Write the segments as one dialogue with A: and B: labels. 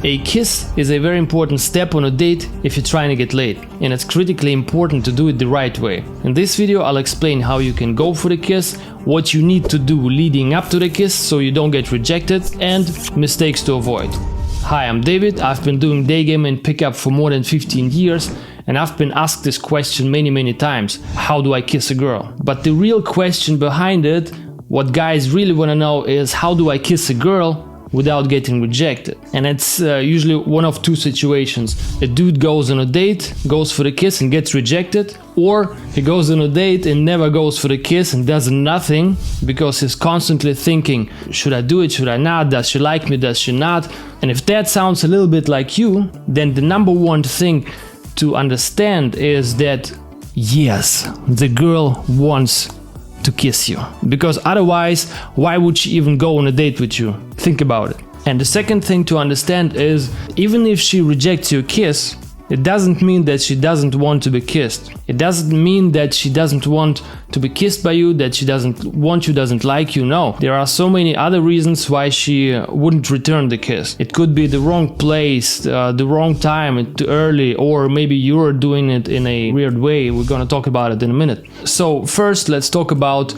A: A kiss is a very important step on a date if you're trying to get laid, and it's critically important to do it the right way. In this video I'll explain how you can go for the kiss, what you need to do leading up to the kiss so you don't get rejected, and mistakes to avoid. Hi, I'm David. I've been doing day game and pickup for more than 15 years, and I've been asked this question many times: how do I kiss a girl? But the real question behind it, what guys really want to know, is how do I kiss a girl without getting rejected? And it's usually one of two situations. A dude goes on a date, goes for the kiss and gets rejected, or he goes on a date and never goes for the kiss and does nothing because he's constantly thinking, should I do it, should I not, does she like me, does she not? And if that sounds a little bit like you, then the number one thing to understand is that yes, the girl wants to kiss you, because otherwise why would she even go on a date with you? Think about it. And the second thing to understand is, even if she rejects your kiss, it doesn't mean that she doesn't want to be kissed. It doesn't mean that she doesn't want to be kissed by you, that she doesn't want you, doesn't like you. No, there are so many other reasons why she wouldn't return the kiss. It could be the wrong place, the wrong time, too early, or maybe you're doing it in a weird way. We're gonna talk about it in a minute. So first, let's talk about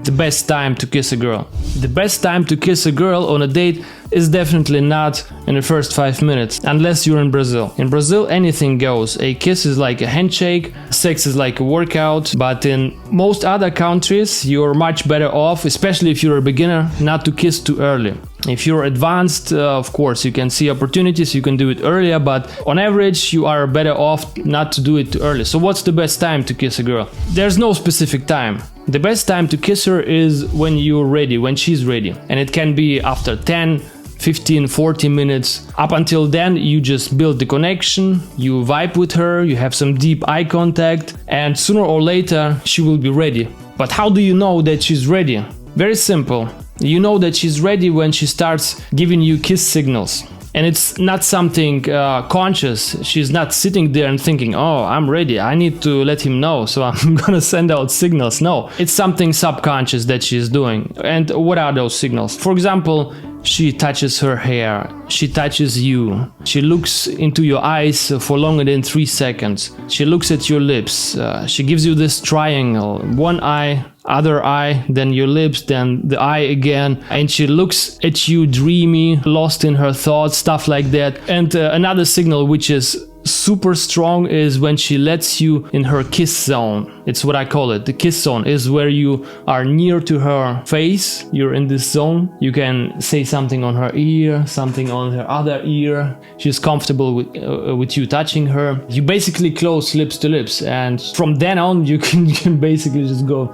A: the best time to kiss a girl. The best time to kiss a girl on a date is definitely not in the first 5 minutes, unless you're in Brazil. In Brazil, anything goes. A kiss is like a handshake, sex is like a workout, but in most other countries, you're much better off, especially if you're a beginner, not to kiss too early. If you're advanced, of course, you can see opportunities, you can do it earlier, but on average, you are better off not to do it too early. So what's the best time to kiss a girl? There's no specific time. The best time to kiss her is when you're ready, when she's ready. And it can be after 10, 15, 40 minutes. Up until then, you just build the connection, you vibe with her, you have some deep eye contact, and sooner or later, she will be ready. But how do you know that she's ready? Very simple. You know that she's ready when she starts giving you kiss signals. And it's not something conscious. She's not sitting there and thinking, oh, I'm ready, I need to let him know, so I'm gonna send out signals. No, it's something subconscious that she's doing. And what are those signals? For example, she touches her hair, she touches you, she looks into your eyes for longer than 3 seconds, she looks at your lips, she gives you this triangle, one eye, other eye, then your lips, then the eye again, and she looks at you dreamy, lost in her thoughts, stuff like that. And another signal which is super strong is when she lets you in her kiss zone. It's what I call it. The kiss zone is where you are near to her face, you're in this zone, you can say something on her ear, something on her other ear, she's comfortable with you touching her. You basically close lips to lips, and from then on you can basically just go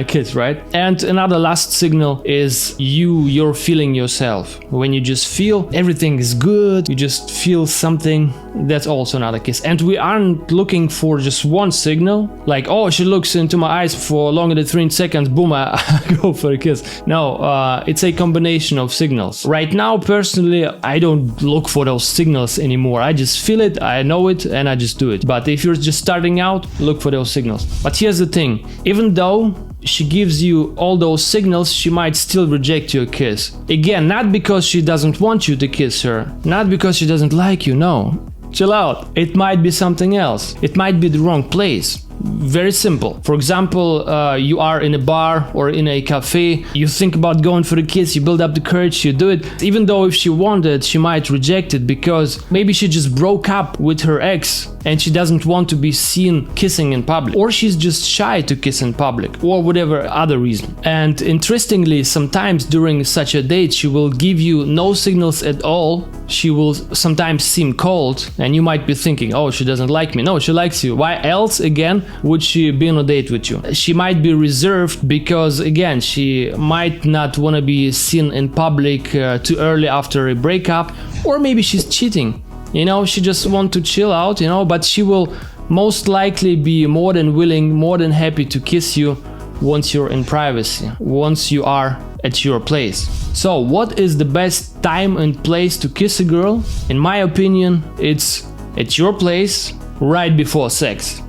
A: kiss, right? And another last signal is you're feeling yourself. When you just feel everything is good, you just feel something, that's also another kiss. And we aren't looking for just one signal, like, oh, she looks into my eyes for longer than 3 seconds, boom, I go for a kiss. No, it's a combination of signals. Right now, personally, I don't look for those signals anymore. I just feel it, I know it, and I just do it. But if you're just starting out, look for those signals. But here's the thing, even though she gives you all those signals, she might still reject your kiss. Again, not because she doesn't want you to kiss her, not because she doesn't like you, no. Chill out. It might be something else. It might be the wrong place. Very simple. For example, you are in a bar or in a cafe, you think about going for the kiss, you build up the courage, you do it. Even though if she wanted, she might reject it because maybe she just broke up with her ex and she doesn't want to be seen kissing in public, or she's just shy to kiss in public, or whatever other reason. And interestingly, sometimes during such a date, she will give you no signals at all. She will sometimes seem cold, and you might be thinking, oh, she doesn't like me. No, she likes you. Why else, again, would she be on a date with you? She might be reserved because, again, she might not want to be seen in public too early after a breakup, or maybe she's cheating. You know, she just wants to chill out, you know, but she will most likely be more than willing, more than happy to kiss you once you're in privacy, once you are at your place. So what is the best time and place to kiss a girl? In my opinion, it's at your place right before sex.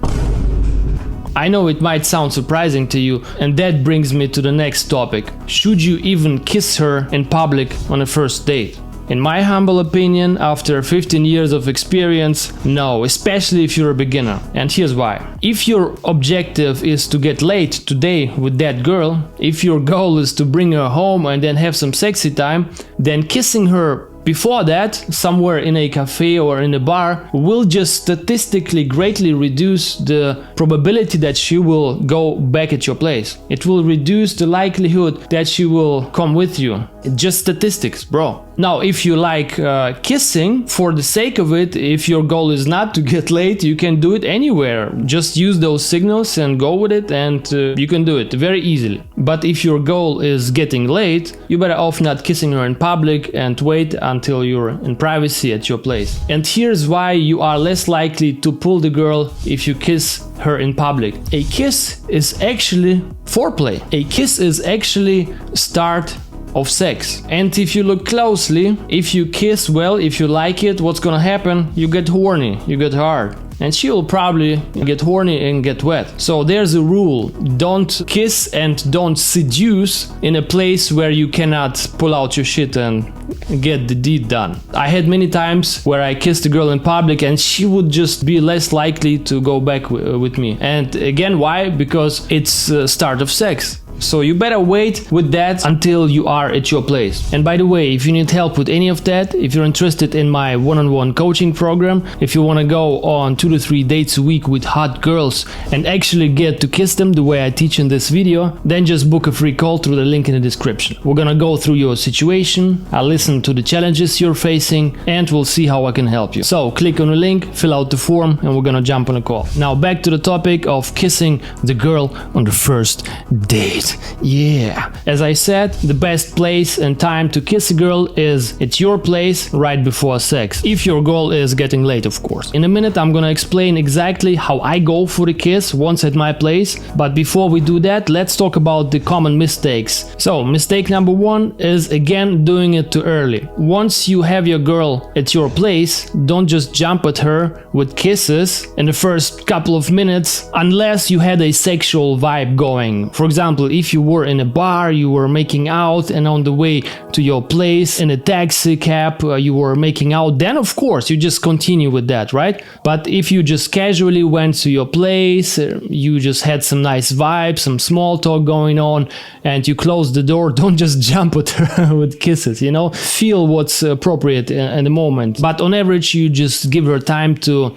A: I know it might sound surprising to you, and that brings me to the next topic. Should you even kiss her in public on a first date? In my humble opinion, after 15 years of experience, no, especially if you're a beginner. And here's why. If your objective is to get laid today with that girl, if your goal is to bring her home and then have some sexy time, then kissing her before that, somewhere in a cafe or in a bar, will just statistically greatly reduce the probability that she will go back at your place. It will reduce the likelihood that she will come with you. Just statistics, bro. Now, if you like kissing for the sake of it, if your goal is not to get laid, you can do it anywhere. Just use those signals and go with it, and you can do it very easily. But if your goal is getting laid, you better off not kissing her in public and wait until you're in privacy at your place. And here's why you are less likely to pull the girl if you kiss her in public. A kiss is actually foreplay. A kiss is actually start of sex. And if you look closely, if you kiss well, if you like it, what's gonna happen? You get horny, you get hard. And she will probably get horny and get wet. So there's a rule. Don't kiss and don't seduce in a place where you cannot pull out your shit and get the deed done. I had many times where I kissed a girl in public and she would just be less likely to go back with me. And again, why? Because it's the start of sex. So you better wait with that until you are at your place. And by the way, if you need help with any of that, if you're interested in my one-on-one coaching program, if you want to go on 2 to 3 dates a week with hot girls and actually get to kiss them the way I teach in this video, then just book a free call through the link in the description. We're gonna go through your situation, I'll listen to the challenges you're facing, and we'll see how I can help you. So click on the link, fill out the form, and we're gonna jump on a call. Now back to the topic of kissing the girl on the first date. Yeah. As I said, the best place and time to kiss a girl is at your place right before sex. If your goal is getting laid, of course. In a minute, I'm gonna explain exactly how I go for the kiss once at my place. But before we do that, let's talk about the common mistakes. So, mistake number 1 is again doing it too early. Once you have your girl at your place, don't just jump at her with kisses in the first couple of minutes unless you had a sexual vibe going. For example, if you were in a bar, you were making out, and on the way to your place in a taxi cab, you were making out, then of course you just continue with that, right? But if you just casually went to your place, you just had some nice vibes, some small talk going on, and you closed the door, don't just jump at her with kisses, you know? Feel what's appropriate in the moment. But on average, you just give her time to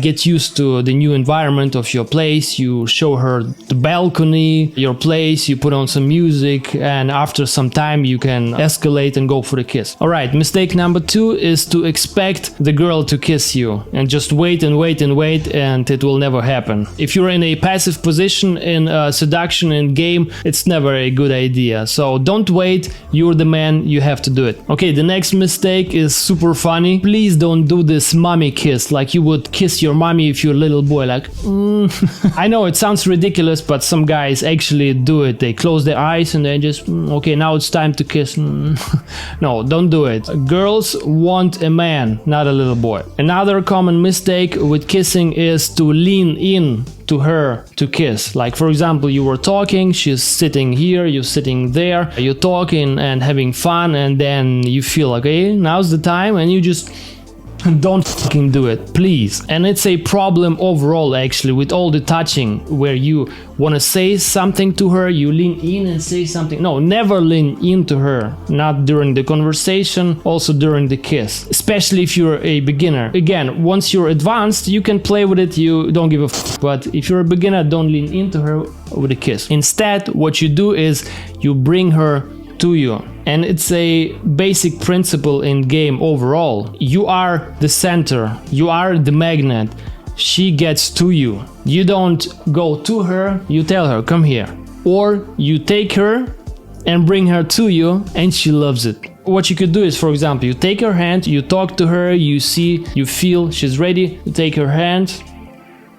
A: get used to the new environment of your place. You show her the balcony, your place, you put on some music, and after some time you can escalate and go for the kiss. Alright, mistake number 2 is to expect the girl to kiss you and just wait and wait and wait, and it will never happen. If you're in a passive position in seduction and game, it's never a good idea. So don't wait, you're the man, you have to do it. Okay, the next mistake is super funny. Please don't do this mommy kiss like you would kiss your mommy if you're a little boy, like I know it sounds ridiculous, but some guys actually do it. They close their eyes and they just okay, now it's time to kiss. No, don't do it. Girls want a man, not a little boy. Another common mistake with kissing is to lean in to her to kiss. Like for example, you were talking, she's sitting here, you're sitting there, you're talking and having fun, and then you feel okay, now's the time, and you just don't fucking do it, please. And it's a problem overall actually with all the touching, where you want to say something to her, you lean in and say something. No, never lean into her, not during the conversation, also during the kiss, especially if you're a beginner. Again, once you're advanced, you can play with it, you don't give a f, but if you're a beginner, don't lean into her with a kiss. Instead, what you do is you bring her to you. And it's a basic principle in game overall. You are the center, you are the magnet. She gets to you. You don't go to her, you tell her, come here. Or you take her and bring her to you, and she loves it. What you could do is, for example, you take her hand, you talk to her, you see, you feel she's ready, you take her hand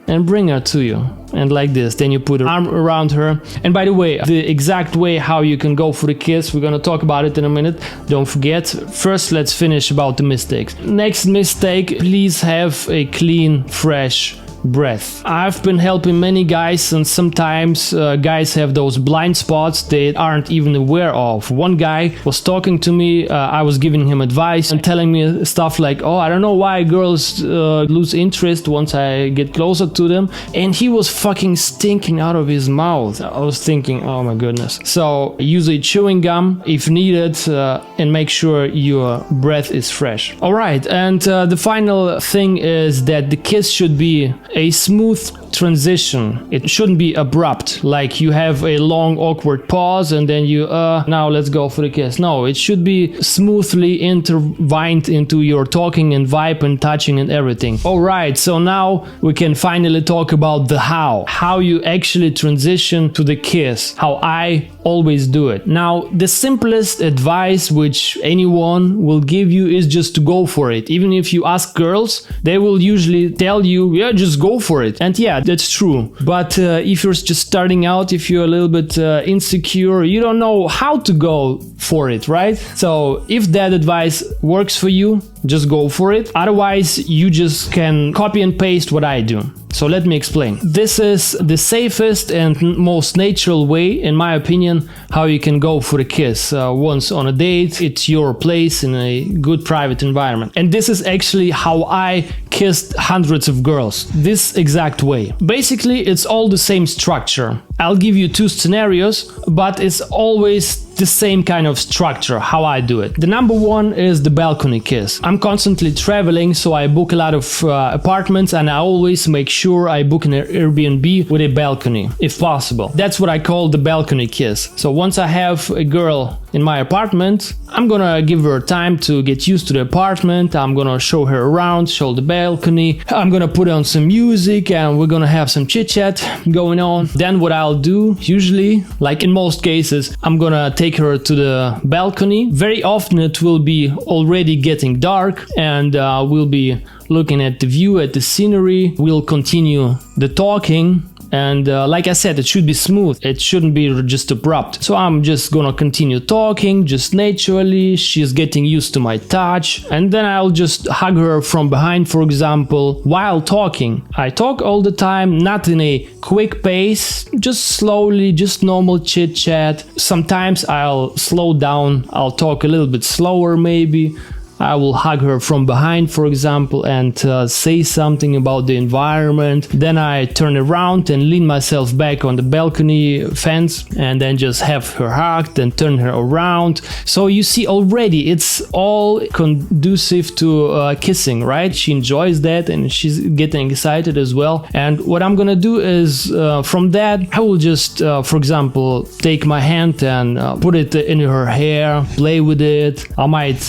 A: and bring her to you, and like this, then you put your arm around her. And by the way, the exact way how you can go for the kiss, we're gonna talk about it in a minute, don't forget. First, let's finish about the mistakes. Next mistake, please have a clean, fresh breath. I've been helping many guys, and sometimes guys have those blind spots they aren't even aware of. One guy was talking to me, I was giving him advice and telling me stuff like, oh, I don't know why girls lose interest once I get closer to them, and he was fucking stinking out of his mouth. I was thinking, oh my goodness. So use a chewing gum if needed, and make sure your breath is fresh. Alright, and the final thing is that the kiss should be a smooth transition. It shouldn't be abrupt, like you have a long awkward pause and then you now let's go for the kiss. No, it should be smoothly intertwined into your talking and vibe and touching and everything. Alright, so now we can finally talk about the how you actually transition to the kiss, how I always do it. Now, the simplest advice which anyone will give you is just to go for it. Even if you ask girls, they will usually tell you, yeah, just go for it. And yeah, that's true. But if you're just starting out, if you're a little bit insecure, you don't know how to go for it, right? So if that advice works for you, just go for it. Otherwise, you just can copy and paste what I do. So let me explain. This is the safest and most natural way, in my opinion, how you can go for a kiss. Once on a date, it's your place in a good private environment. And this is actually how I kissed hundreds of girls. This exact way. Basically, it's all the same structure. I'll give you two scenarios, but it's always the same kind of structure, how I do it. The number one is the balcony kiss. I'm constantly traveling, so I book a lot of apartments, and I always make sure I book an Airbnb with a balcony, if possible. That's what I call the balcony kiss. So once I have a girl in my apartment, I'm gonna give her time to get used to the apartment. I'm gonna show her around, show the balcony. I'm gonna put on some music and we're gonna have some chit chat going on. Then what I'll do, usually, like in most cases, I'm gonna take her to the balcony. Very often it will be already getting dark, and we'll be looking at the view, at the scenery. We'll continue the talking. And like I said, it should be smooth. It shouldn't be just abrupt. So I'm just gonna continue talking, just naturally. She's getting used to my touch. And then I'll just hug her from behind, for example, while talking. I talk all the time, not in a quick pace, just slowly, just normal chit chat. Sometimes I'll slow down. I'll talk a little bit slower maybe. I will hug her from behind, for example, and say something about the environment. Then I turn around and lean myself back on the balcony fence, and then just have her hugged and turn her around. So you see already it's all conducive to kissing, right? She enjoys that and she's getting excited as well. And what I'm gonna do is from that, I will just, for example, take my hand and put it in her hair, play with it. I might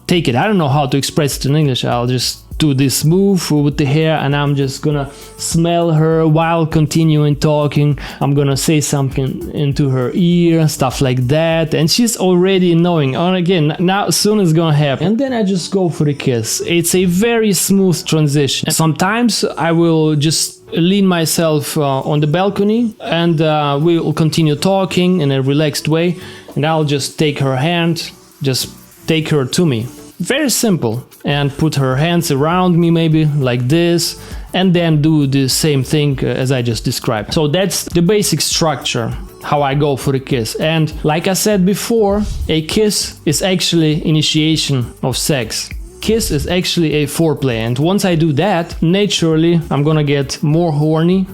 A: take it. I don't know how to express it in English. I'll just do this move with the hair, and I'm just gonna smell her while continuing talking. I'm gonna say something into her ear, stuff like that, and she's already knowing. And again, now soon it's gonna happen. And then I just go for the kiss. It's a very smooth transition. Sometimes I will just lean myself on the balcony, and we will continue talking in a relaxed way, and I'll just take her hand, just take her to me. Very simple. And put her hands around me, maybe like this, and then do the same thing as I just described. So that's the basic structure, how I go for the kiss. And like I said before, a kiss is actually initiation of sex. Kiss is actually a foreplay, and once I do that, naturally I'm gonna get more horny,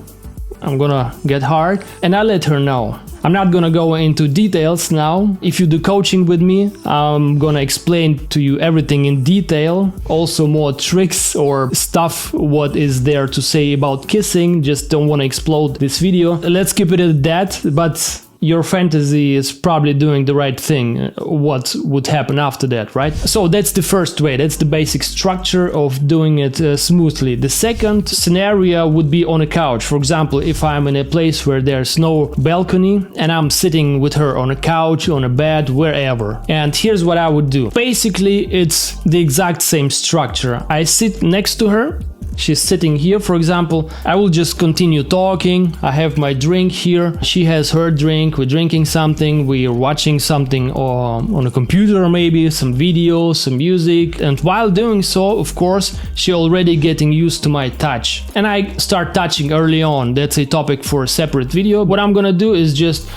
A: I'm gonna get hard, and I let her know. I'm not gonna go into details now. If you do coaching with me, I'm gonna explain to you everything in detail. Also more tricks or stuff what is there to say about kissing. Just don't wanna explode this video. Let's keep it at that, but your fantasy is probably doing the right thing. What would happen after that, right? So that's the first way. That's the basic structure of doing it smoothly. The second scenario would be on a couch. For example, if I'm in a place where there's no balcony and I'm sitting with her on a couch, on a bed, wherever. And here's what I would do. Basically, it's the exact same structure. I sit next to her. she's sitting here, for example, I will just continue talking. I have my drink here, she has her drink, we're drinking something, we're watching something on a computer, maybe some videos, some music, and while doing so, of course, she already getting used to my touch. And I start touching early on. That's a topic for a separate video. What I'm gonna do is just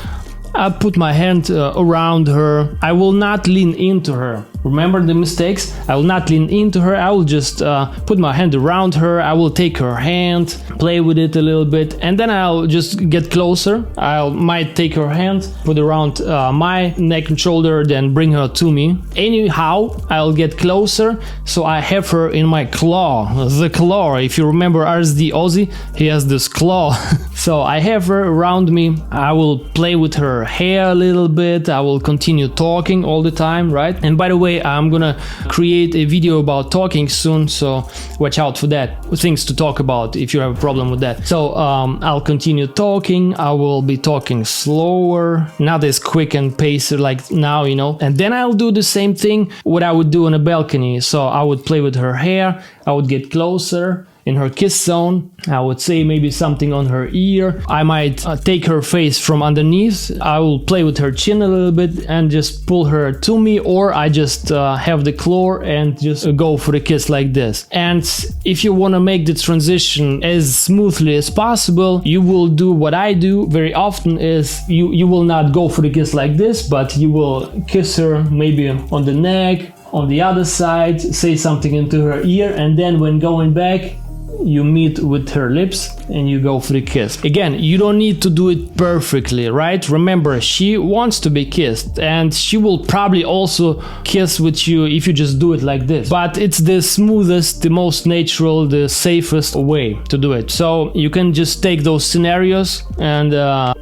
A: put my hand around her. I will not lean into her. Remember the mistakes? I will not lean into her. I will just put my hand around her. I will take her hand, play with it a little bit, and then I'll just get closer. I might take her hand, put around my neck and shoulder, then bring her to me. Anyhow, I'll get closer, so I have her in my claw. The claw, if you remember RSD Ozzy, he has this claw. So I have her around me. I will play with her hair a little bit. I will continue talking all the time, right? And by the way, I'm gonna create a video about talking soon, so watch out for that. Things to talk about if you have a problem with that. So I'll continue talking. I will be talking slower, not as quick and paced like now, you know. And then I'll do the same thing what I would do on a balcony. So I would play with her hair. I would get closer in her kiss zone. I would say maybe something on her ear. I might take her face from underneath. I will play with her chin a little bit and just pull her to me, or I just have the claw and just go for the kiss like this. And if you want to make the transition as smoothly as possible, you will do what I do very often is you will not go for the kiss like this, but you will kiss her maybe on the neck, on the other side, say something into her ear, and then when going back, you meet with her lips and you go for the kiss. Again, you don't need to do it perfectly, right? Remember, she wants to be kissed and she will probably also kiss with you if you just do it like this. But it's the smoothest, the most natural, the safest way to do it. So you can just take those scenarios and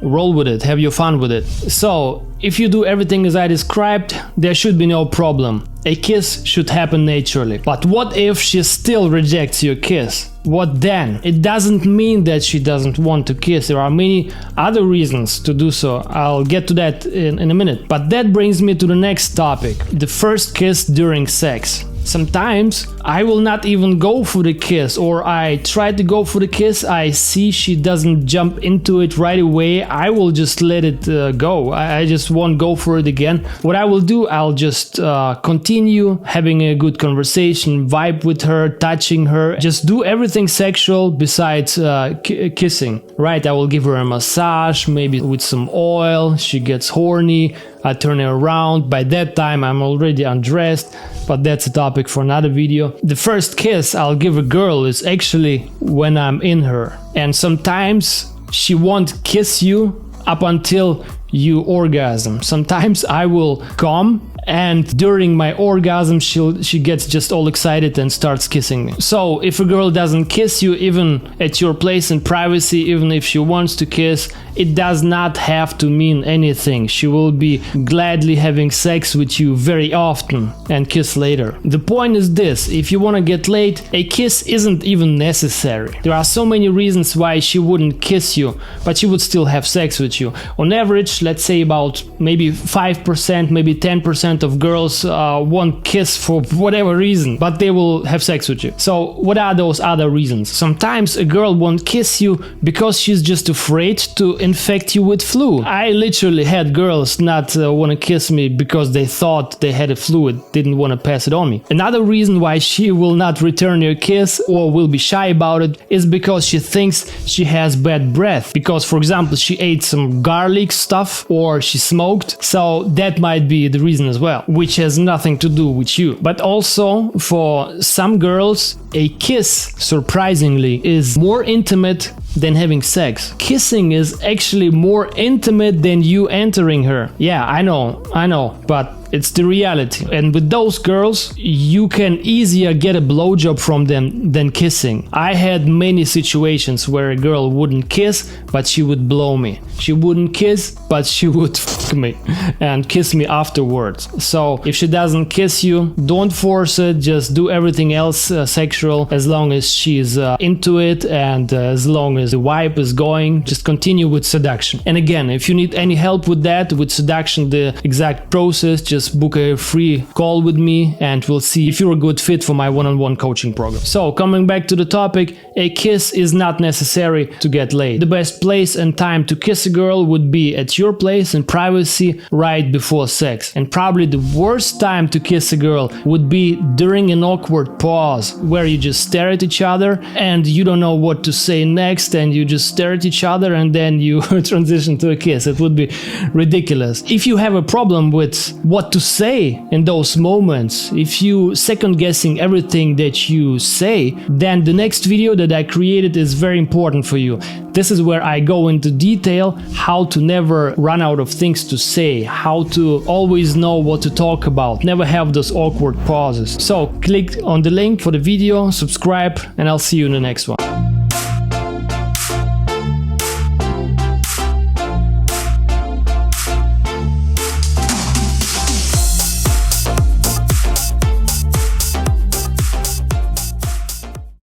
A: roll with it, have your fun with it. So if you do everything as I described, there should be no problem. A kiss should happen naturally. But what if she still rejects your kiss? What then? It doesn't mean that she doesn't want to kiss. There are many other reasons to do so. I'll get to that in a minute. But that brings me to the next topic, the first kiss during sex. Sometimes I will not even go for the kiss, or I try to go for the kiss, I see she doesn't jump into it right away, I will just let it go. I just won't go for it again. What I will do, I'll just continue having a good conversation, vibe with her, touching her, just do everything sexual besides kissing, right? I will give her a massage, maybe with some oil, she gets horny, I turn her around. By that time I'm already undressed, but that's a topic for another video. The first kiss I'll give a girl is actually when I'm in her, and sometimes she won't kiss you up until you orgasm. Sometimes I will come and during my orgasm she gets just all excited and starts kissing me. So if a girl doesn't kiss you even at your place in privacy, even if she wants to kiss, it does not have to mean anything. She will be gladly having sex with you very often and kiss later. The point is this: if you want to get laid, a kiss isn't even necessary. There are so many reasons why she wouldn't kiss you, but she would still have sex with you. On average, let's say about maybe 5%, maybe 10% of girls won't kiss for whatever reason, but they will have sex with you. So what are those other reasons? Sometimes a girl won't kiss you because she's just afraid to infect you with flu. I literally had girls not want to kiss me because they thought they had a flu, didn't want to pass it on me. Another reason why she will not return your kiss or will be shy about it is because she thinks she has bad breath. Because, for example, she ate some garlic stuff or she smoked. So that might be the reason as well, which has nothing to do with you. But also for some girls, a kiss, surprisingly, is more intimate than having sex. Kissing is actually more intimate than you entering her. Yeah, I know, but it's the reality. And with those girls, you can easier get a blowjob from them than kissing. I had many situations where a girl wouldn't kiss, but she would blow me. She wouldn't kiss, but she would fuck me and kiss me afterwards. So if she doesn't kiss you, don't force it. Just do everything else sexual as long as she's into it and as long is the vibe is going, just continue with seduction. And again, if you need any help with that, with seduction, the exact process, just book a free call with me and we'll see if you're a good fit for my one-on-one coaching program. So coming back to the topic, a kiss is not necessary to get laid. The best place and time to kiss a girl would be at your place in privacy right before sex. And probably the worst time to kiss a girl would be during an awkward pause where you just stare at each other and you don't know what to say next, and you just stare at each other and then you transition to a kiss. It would be ridiculous. If you have a problem with what to say in those moments, if you second guessing everything that you say, then the next video that I created is very important for you. This is where I go into detail how to never run out of things to say, how to always know what to talk about, never have those awkward pauses. So click on the link for the video, subscribe, and I'll see you in the next one.